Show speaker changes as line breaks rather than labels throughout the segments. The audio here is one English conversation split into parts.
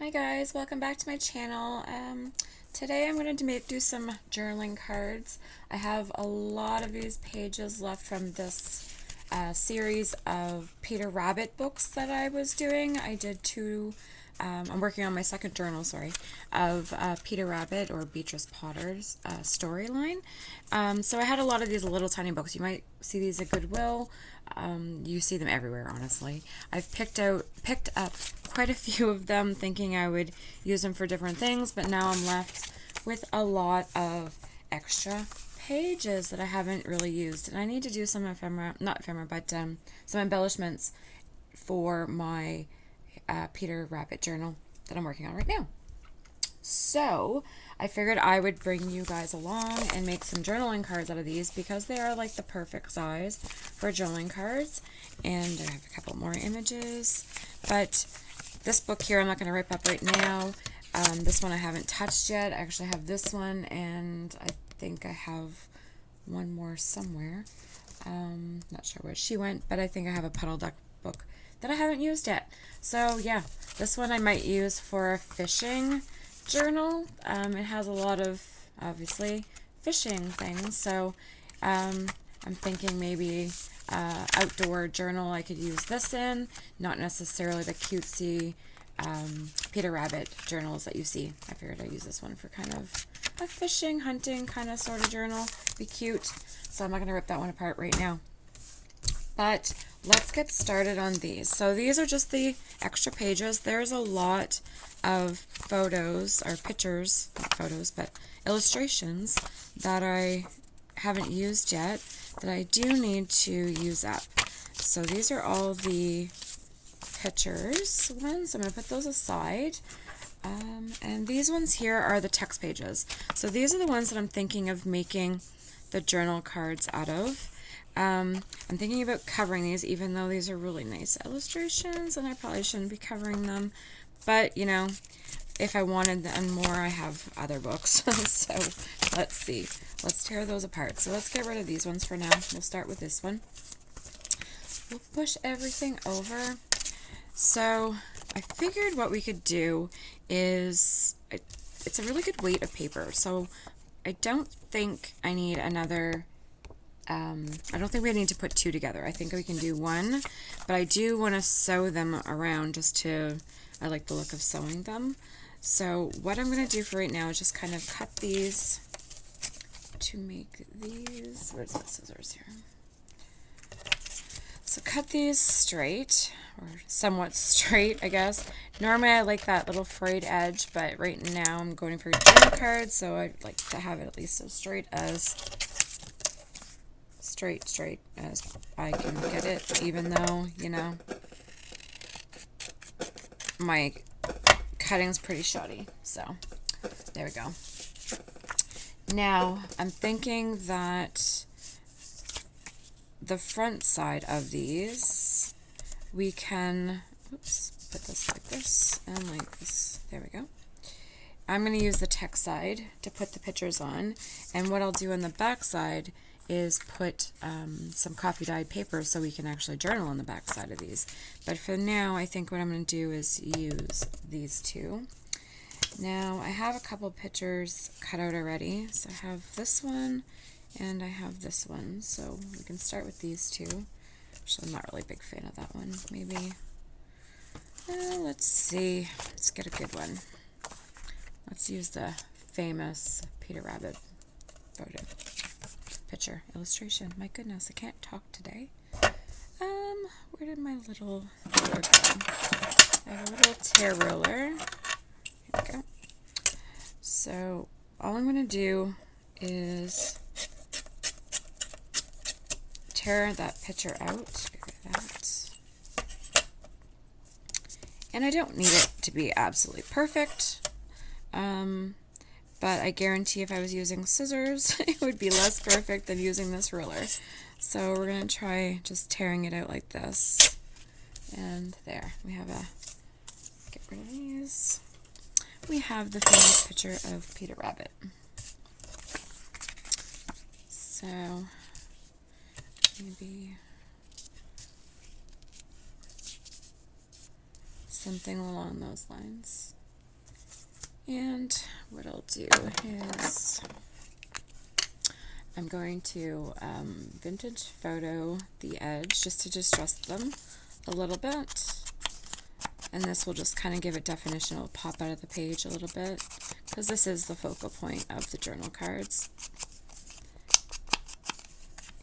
Hi guys, welcome back to my channel. Today I'm going to do some journaling cards. I have a lot of these pages left from this series of Peter Rabbit books that I was doing. I did two, I'm working on my second journal, sorry, of Peter Rabbit or Beatrice Potter's storyline. So I had a lot of these little tiny books. You might see these at Goodwill. You see them everywhere, honestly. I've picked up quite a few of them thinking I would use them for different things, but now I'm left with a lot of extra pages that I haven't really used. And I need to do some not ephemera, but some embellishments for my Peter Rabbit journal that I'm working on right now. So I figured I would bring you guys along and make some journaling cards out of these because they are like the perfect size for journaling cards. And I have a couple more images. But this book here I'm not going to rip up right now. This one I haven't touched yet. I actually have this one, and I think I have one more somewhere. Not sure where she went, but I think I have a Puddle Duck book that I haven't used yet. So yeah, this one I might use for a fishing journal. It has a lot of, obviously, fishing things, so I'm thinking maybe outdoor journal I could use this in, not necessarily the cutesy Peter Rabbit journals that you see. I figured I'd use this one for kind of a fishing, hunting kind of sort of journal. Be cute. So I'm not going to rip that one apart right now. But let's get started on these. So these are just the extra pages. There's a lot of photos or pictures, not photos, but illustrations that I haven't used yet that I do need to use up. So these are all the pictures ones. I'm going to put those aside. And these ones here are the text pages. So these are the ones that I'm thinking of making the journal cards out of. I'm thinking about covering these, even though these are really nice illustrations, and I probably shouldn't be covering them. But, you know, if I wanted them more, I have other books. So let's see. Let's tear those apart. So let's get rid of these ones for now. We'll start with this one. We'll push everything over. So I figured what we could do is, it's a really good weight of paper. So I don't think I need another, I don't think we need to put two together. I think we can do one, but I do want to sew them around I like the look of sewing them. So what I'm going to do for right now is just kind of cut these to make these. Where's the scissors here? So cut these straight, or somewhat straight, I guess. Normally I like that little frayed edge, but right now I'm going for a journal card, so I'd like to have it at least as straight as I can get it, even though, you know, my cutting's pretty shoddy. So there we go. Now I'm thinking that the front side of these we can, oops, put this like this and like this. There we go. I'm going to use the text side to put the pictures on, and what I'll do on the back side is put some coffee dyed paper so we can actually journal on the back side of these. But for now, I think what I'm going to do is use these two. Now I have a couple pictures cut out already. So I have this one and I have this one. So we can start with these two. Actually, I'm not really a big fan of that one. Maybe, let's see. Let's get a good one. Let's use the famous Peter Rabbit photo. Picture illustration. My goodness, I can't talk today. Where did my little ruler go? I have a little tear ruler. Here we go. So all I'm going to do is tear that picture out. Get rid of that. And I don't need it to be absolutely perfect. But I guarantee if I was using scissors, it would be less perfect than using this ruler. So we're going to try just tearing it out like this. And there, we have get rid of these. We have the famous picture of Peter Rabbit. So maybe something along those lines. And what I'll do is I'm going to vintage photo the edge just to distress them a little bit. And this will just kind of give it definition. It'll pop out of the page a little bit because this is the focal point of the journal cards.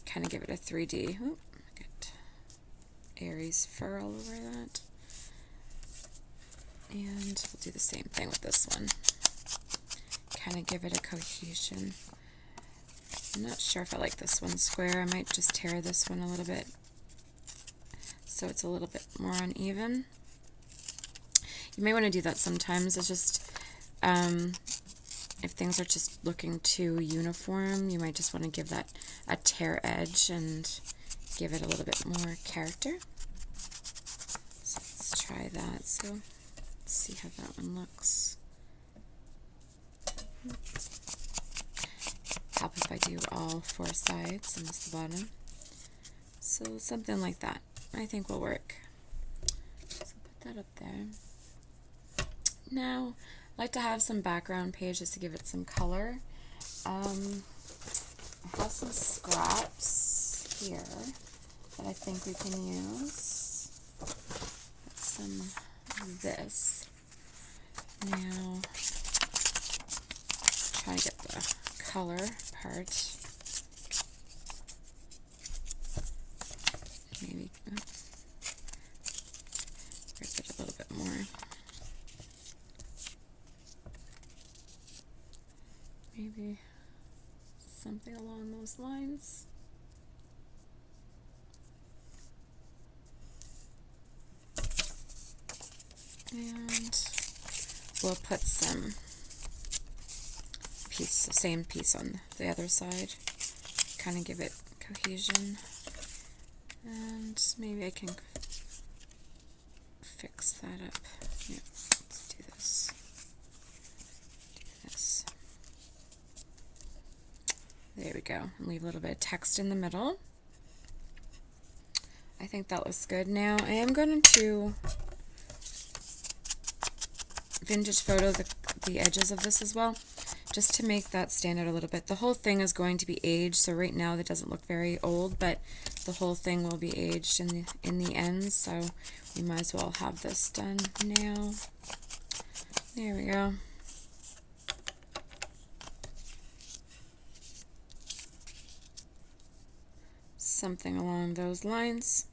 Kind of give it a 3D. Oop, get Aries fur all over that. And we'll do the same thing with this one. Kind of give it a cohesion. I'm not sure if I like this one square. I might just tear this one a little bit so it's a little bit more uneven. You may want to do that sometimes. It's just if things are just looking too uniform, you might just want to give that a tear edge and give it a little bit more character. So let's try that. So let's see how that one looks. Help if I do all 4 sides and this the bottom. So something like that I think will work. So put that up there. Now I like to have some background pages to give it some color. I have some scraps here that I think we can use. Put some of this. Now try to get the color part. Maybe rip it a little bit more. Maybe something along those lines. And we'll put some same piece on the other side. Kind of give it cohesion. And maybe I can fix that up. Yeah, let's do this. Do this. There we go. And leave a little bit of text in the middle. I think that looks good. Now I am going to vintage photo the edges of this as well, just to make that stand out a little bit. The whole thing is going to be aged, so right now that doesn't look very old, but the whole thing will be aged in the end, so we might as well have this done now. There we go. Something along those lines.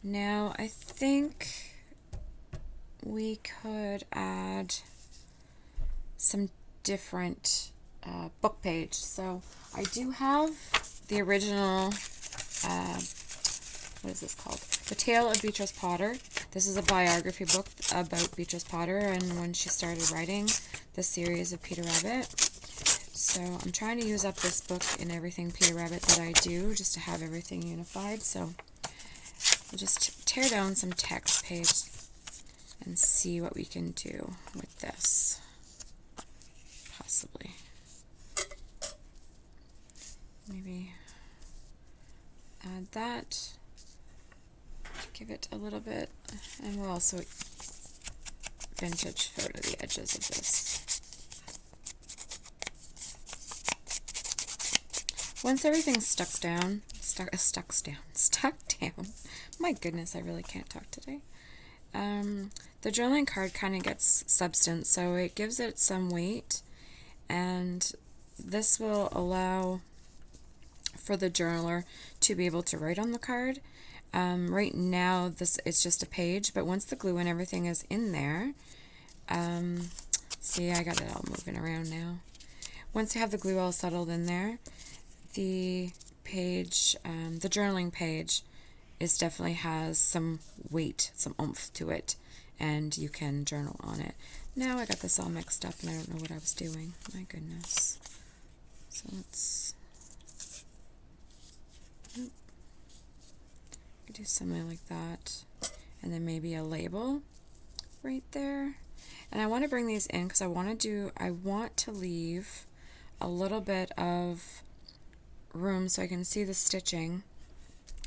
Now I think we could add some different book page. So I do have the original, what is this called? The Tale of Beatrice Potter. This is a biography book about Beatrice Potter and when she started writing the series of Peter Rabbit. So I'm trying to use up this book in everything Peter Rabbit that I do, just to have everything unified. So we'll just tear down some text page and see what we can do with this. Possibly. Maybe add that to give it a little bit, and we'll also vintage photo the edges of this. Once everything's stuck down, my goodness, I really can't talk today. The journaling card kind of gets substance, so it gives it some weight, and this will allow for the journaler to be able to write on the card. Right now it's just a page, but once the glue and everything is in there, see, I got it all moving around now. Once you have the glue all settled in there, the page, the journaling page, definitely has some weight, some oomph to it, and you can journal on it. Now I got this all mixed up and I don't know what I was doing. My goodness. So let's do something like that, and then maybe a label right there. And I want to bring these in because I want to leave a little bit of room so I can see the stitching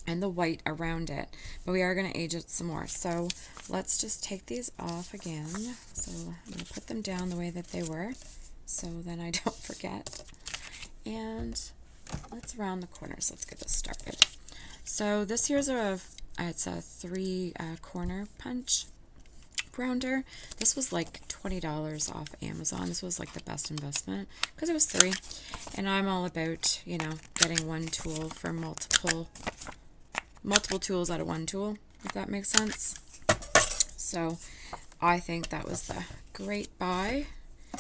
and the white around it, but we are going to age it some more. So let's just take these off again. So I'm going to put them down the way that they were, so then I don't forget. And let's round the corners. Let's get this started. So this here's it's a 3 corner punch rounder. This was like $20 off Amazon. This was like the best investment because it was 3. And I'm all about, you know, getting one tool for multiple tools out of one tool, if that makes sense. So I think that was a great buy,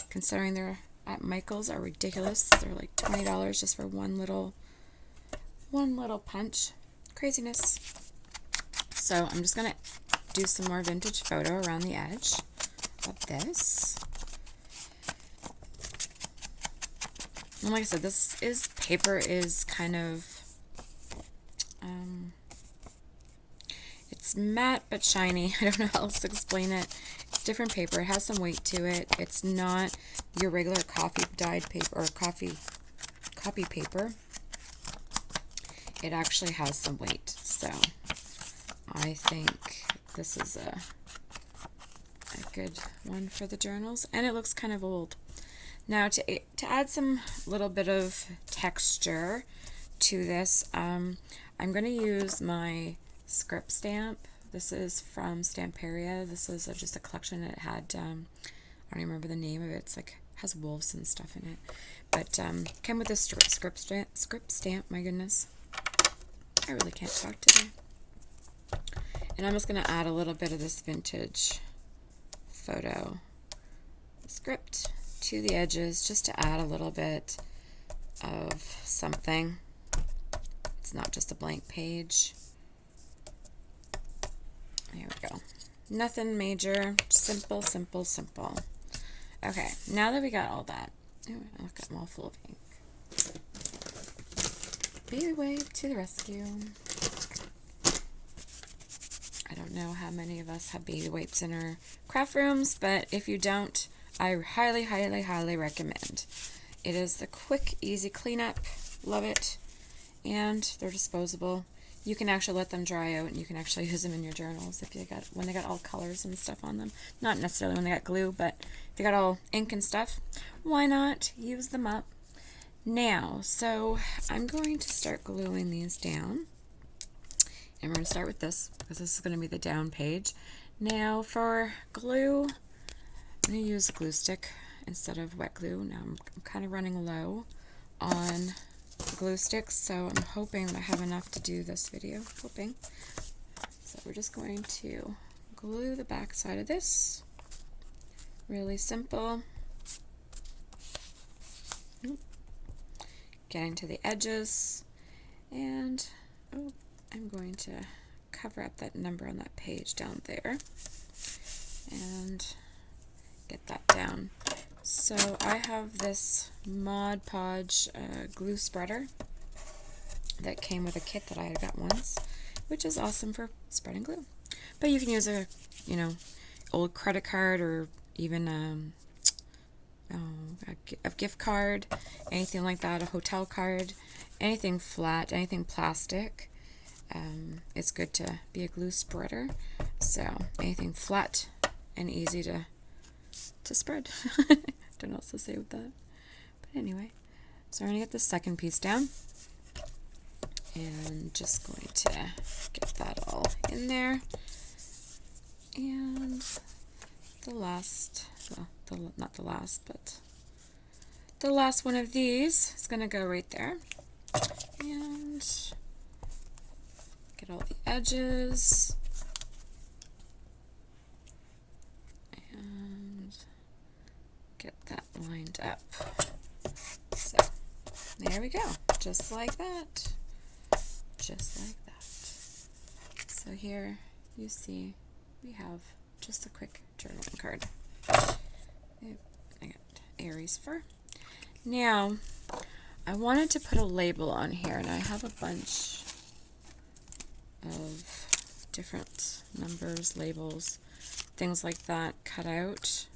considering they're at Michael's are ridiculous. They're like $20 just for one little punch. Craziness. So I'm just gonna do some more vintage photo around the edge of this. And like I said, paper is kind of it's matte but shiny. I don't know how else to explain it. It's different paper. It has some weight to it. It's not your regular coffee dyed paper or copy paper. It actually has some weight. So I think this is a good one for the journals, and it looks kind of old. Now to add some little bit of texture to this, I'm going to use my script stamp. This is from Stamperia. This is just a collection. It had I don't even remember the name of it. It's like has wolves and stuff in it, but came with a script stamp. My goodness, I really can't talk today. And I'm just going to add a little bit of this vintage photo script to the edges just to add a little bit of something. It's not just a blank page. There we go. Nothing major. Simple, simple, simple. Okay, now that we got all that, look, I'm all full of ink. Baby wipe to the rescue. I don't know how many of us have baby wipes in our craft rooms, but if you don't, I highly, highly, highly recommend. It is the quick, easy cleanup. Love it. And they're disposable. You can actually let them dry out, and you can actually use them in your journals when they got all colors and stuff on them. Not necessarily when they got glue, but if they got all ink and stuff, why not use them up? Now, so I'm going to start gluing these down. And we're going to start with this, because this is going to be the down page. Now for glue, I'm going to use a glue stick instead of wet glue. Now I'm kind of running low on glue sticks, so I'm hoping that I have enough to do this video. Hoping. So we're just going to glue the back side of this. Really simple. Getting to the edges, and I'm going to cover up that number on that page down there and get that down. So I have this Mod Podge glue spreader that came with a kit that I had got once, which is awesome for spreading glue. But you can use a old credit card, or even a gift card, anything like that, a hotel card, anything flat, anything plastic. It's good to be a glue spreader. So anything flat and easy to spread. Don't know what else to say with that. But anyway, so we're going to get the second piece down. And just going to get that all in there. And the last, well, not the last, but the last one of these is going to go right there. And get all the edges. And get that lined up. So, there we go. Just like that. Just like that. So here you see we have just a quick journaling card. I got Aries fur. Now, I wanted to put a label on here, and I have a bunch of different numbers, labels, things like that cut out.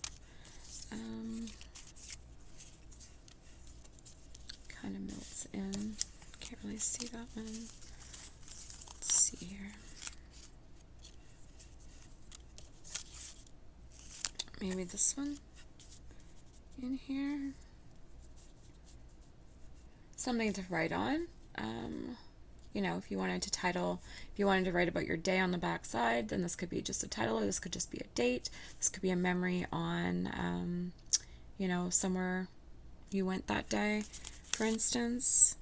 Kind of melts in. Can't really see that one. Let's see here. Maybe this one in here. Something to write on. You know, if you wanted to write about your day on the back side, then this could be just a title, or this could just be a date. This could be a memory on, you know, somewhere you went that day, for instance.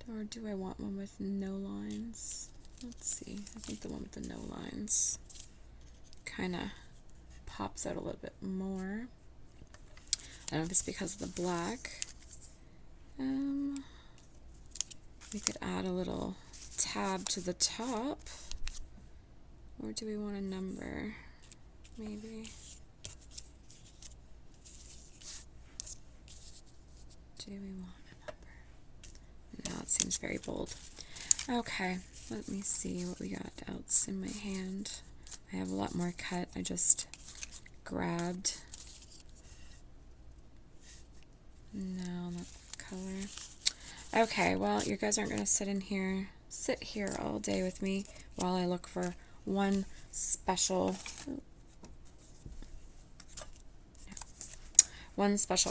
Or do I want one with no lines? Let's see. I think the one with the no lines kind of pops out a little bit more. I don't know if it's because of the black. We could add a little tab to the top. Or do we want a number? Maybe. Do we want a number? No, it seems very bold. Okay, let me see what we got else in my hand. I have a lot more cut. I just grabbed. No, not color. Okay, well, you guys aren't going to sit here all day with me while I look for one special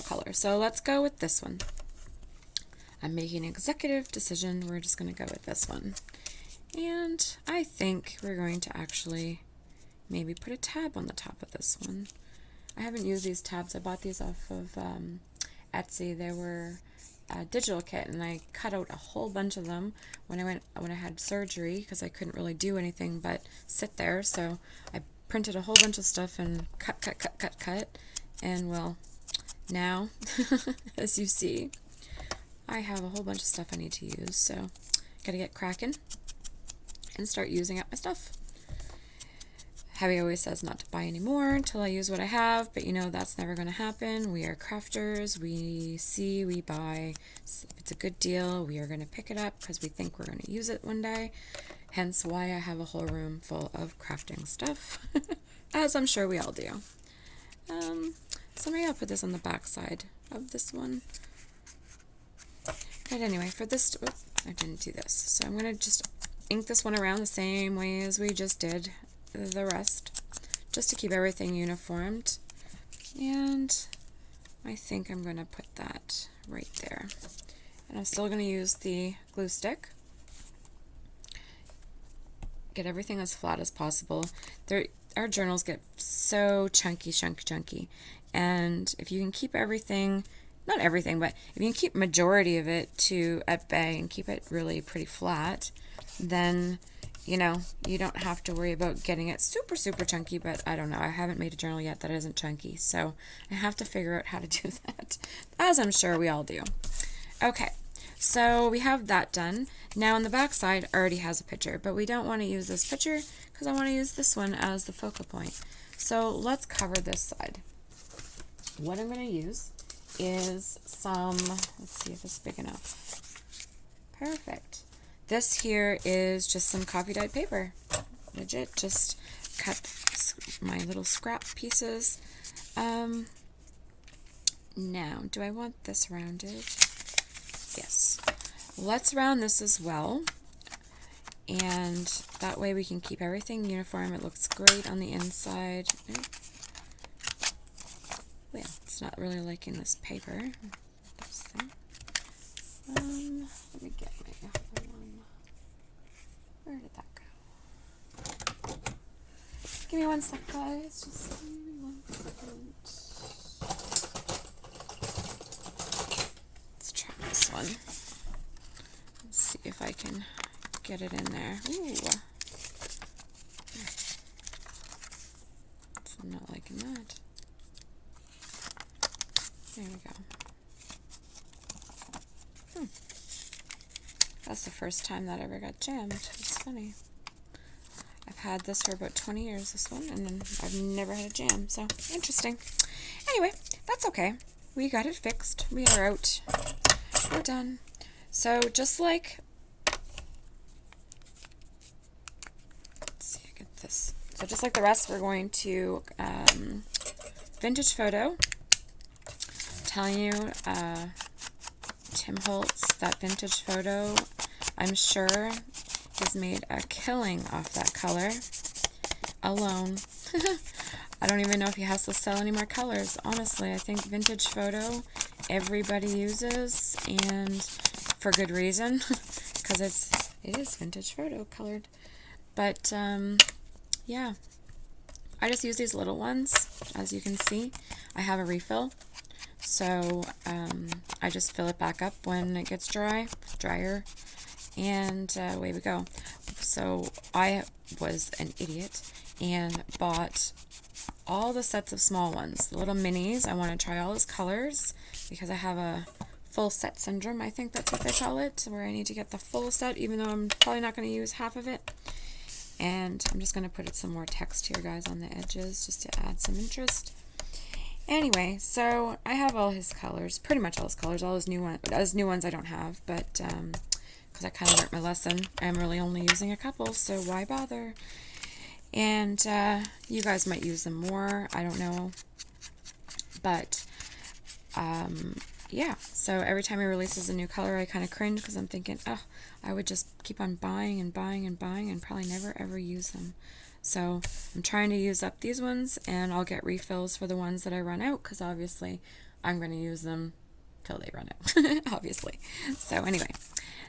color. So let's go with this one. I'm making an executive decision. We're just going to go with this one. And I think we're going to actually maybe put a tab on the top of this one. I haven't used these tabs. I bought these off of Etsy. They were a digital kit, and I cut out a whole bunch of them when I had surgery, because I couldn't really do anything but sit there. So I printed a whole bunch of stuff and cut, and well, now as you see, I have a whole bunch of stuff I need to use. So gotta get cracking and start using up my stuff. Heavy always says not to buy any more until I use what I have, but you know that's never going to happen. We are crafters. We see, we buy. If it's a good deal, we are going to pick it up because we think we're going to use it one day. Hence why I have a whole room full of crafting stuff, as I'm sure we all do. So maybe I'll put this on the back side of this one. But anyway, for this, oops, I didn't do this. So I'm going to just ink this one around the same way as we just did the rest, just to keep everything uniformed. And I think I'm going to put that right there. And I'm still going to use the glue stick. Get everything as flat as possible. Our journals get so chunky. And if you can keep everything, not everything, but if you can keep majority of it at bay and keep it really pretty flat, then you know, you don't have to worry about getting it super chunky. But I don't know, I haven't made a journal yet that isn't chunky, so I have to figure out how to do that, as I'm sure we all do. Okay, so we have that done. Now on the back side already has a picture, but we don't want to use this picture because I want to use this one as the focal point. So let's cover this side. What I'm going to use is some, let's see if it's big enough. Perfect. This here is just some coffee dyed paper. Legit, just cut my little scrap pieces. Now, do I want this rounded? Yes. Let's round this as well. And that way we can keep everything uniform. It looks great on the inside. Well, it's not really liking this paper. Let me get my other one. Where did that go? Give me one sec, guys. Just give me 1 second. Let's try this one. Let's see if I can get it in there. Ooh. I'm not liking that. There we go. That's the first time that ever got jammed. It's funny. I've had this for about 20 years, this one, and then I've never had a jam, so interesting. Anyway, that's okay. We got it fixed. We are out. We're done. So just like, let's see, I get this. So just like the rest, we're going to Vintage Photo. Telling you, Tim Holtz, that Vintage Photo, I'm sure has made a killing off that color alone. I don't even know if he has to sell any more colors. Honestly, I think Vintage Photo everybody uses, and for good reason, because it is Vintage Photo colored. But yeah, I just use these little ones. As you can see, I have a refill, so I just fill it back up when it gets drier, and away we go. So I was an idiot and bought all the sets of small ones, the little minis. I want to try all his colors because I have a full set syndrome, I think that's what they call it, where I need to get the full set even though I'm probably not going to use half of it. And I'm just going to put some more text here, guys, on the edges just to add some interest. Anyway, so I have all his colors, pretty much all his colors, all his new ones I don't have, but because I kind of learned my lesson, I'm really only using a couple, so why bother? And you guys might use them more, I don't know, but yeah, so every time he releases a new color I kind of cringe because I'm thinking, oh, I would just keep on buying and buying and buying and probably never ever use them. So I'm trying to use up these ones, and I'll get refills for the ones that I run out, because obviously I'm going to use them till they run out, obviously. So anyway,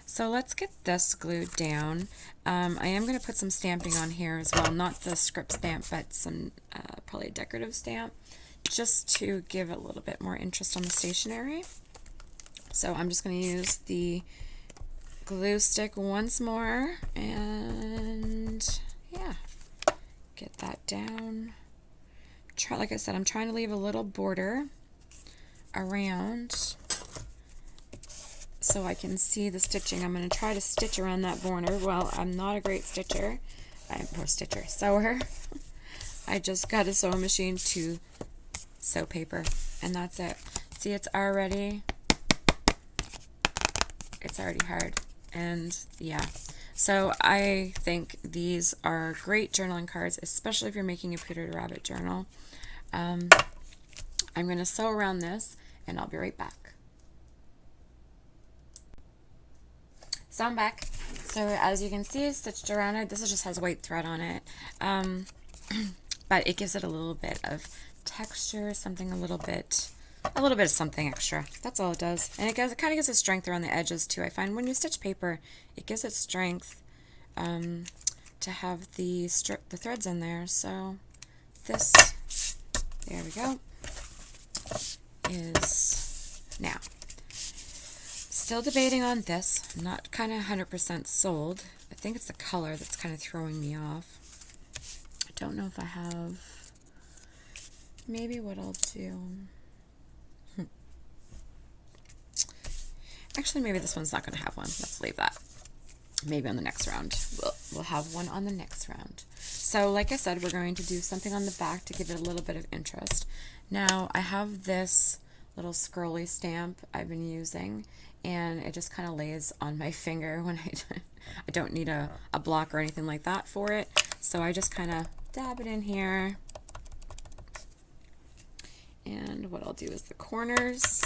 so let's get this glued down. I am going to put some stamping on here as well, not the script stamp, but some probably a decorative stamp, just to give a little bit more interest on the stationery. So I'm just going to use the glue stick once more, and yeah, get that down. Like I said, I'm trying to leave a little border around so I can see the stitching. I'm going to try to stitch around that border. Well, I'm not a great stitcher. Sewer. I just got a sewing machine to sew paper, and that's it. See, it's already hard, and yeah. So I think these are great journaling cards, especially if you're making a Peter Rabbit journal. I'm going to sew around this, and I'll be right back. So I'm back. So as you can see, it's stitched around it. This just has white thread on it, but it gives it a little bit of texture, something a little bit of something extra. That's all it does. And it kind of gives it strength around the edges too. I find when you stitch paper, it gives it strength to have the threads in there. So this, there we go, is now. Still debating on this. I'm not kind of 100% sold. I think it's the color that's kind of throwing me off. I don't know if I have. Maybe what I'll do. Actually, maybe this one's not going to have one. Let's leave that. Maybe on the next round. We'll have one on the next round. So, like I said, we're going to do something on the back to give it a little bit of interest. Now, I have this little scrolly stamp I've been using, and it just kind of lays on my finger when I don't need a block or anything like that for it. So I just kind of dab it in here. And what I'll do is the corners,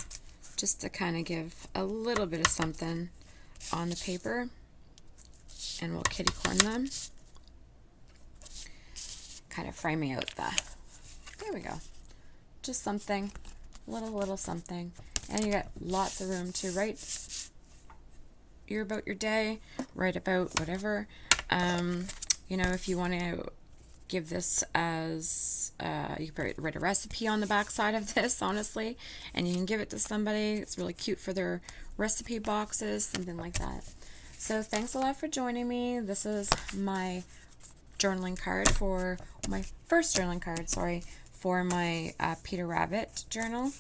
just to kind of give a little bit of something on the paper, and we'll kitty corn them, kind of framing out there we go, just something, little something, and you got lots of room to write about your day, write about whatever. You know, if you want to give this as you can write a recipe on the back side of this, honestly, and you can give it to somebody. It's really cute for their recipe boxes, something like that. So thanks a lot for joining me. This is my journaling card for my first journaling card, for my Peter Rabbit journal,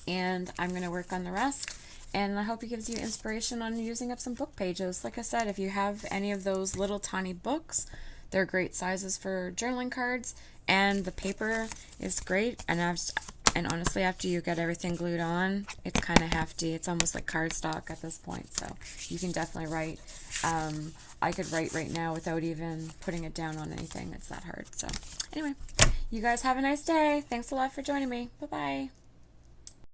and I'm going to work on the rest, and I hope it gives you inspiration on using up some book pages. Like I said, if you have any of those little tiny books, they're great sizes for journaling cards, and the paper is great. And honestly, after you get everything glued on, it's kind of hefty. It's almost like cardstock at this point, so you can definitely write. I could write right now without even putting it down on anything. It's that hard. So anyway, you guys have a nice day. Thanks a lot for joining me. Bye-bye.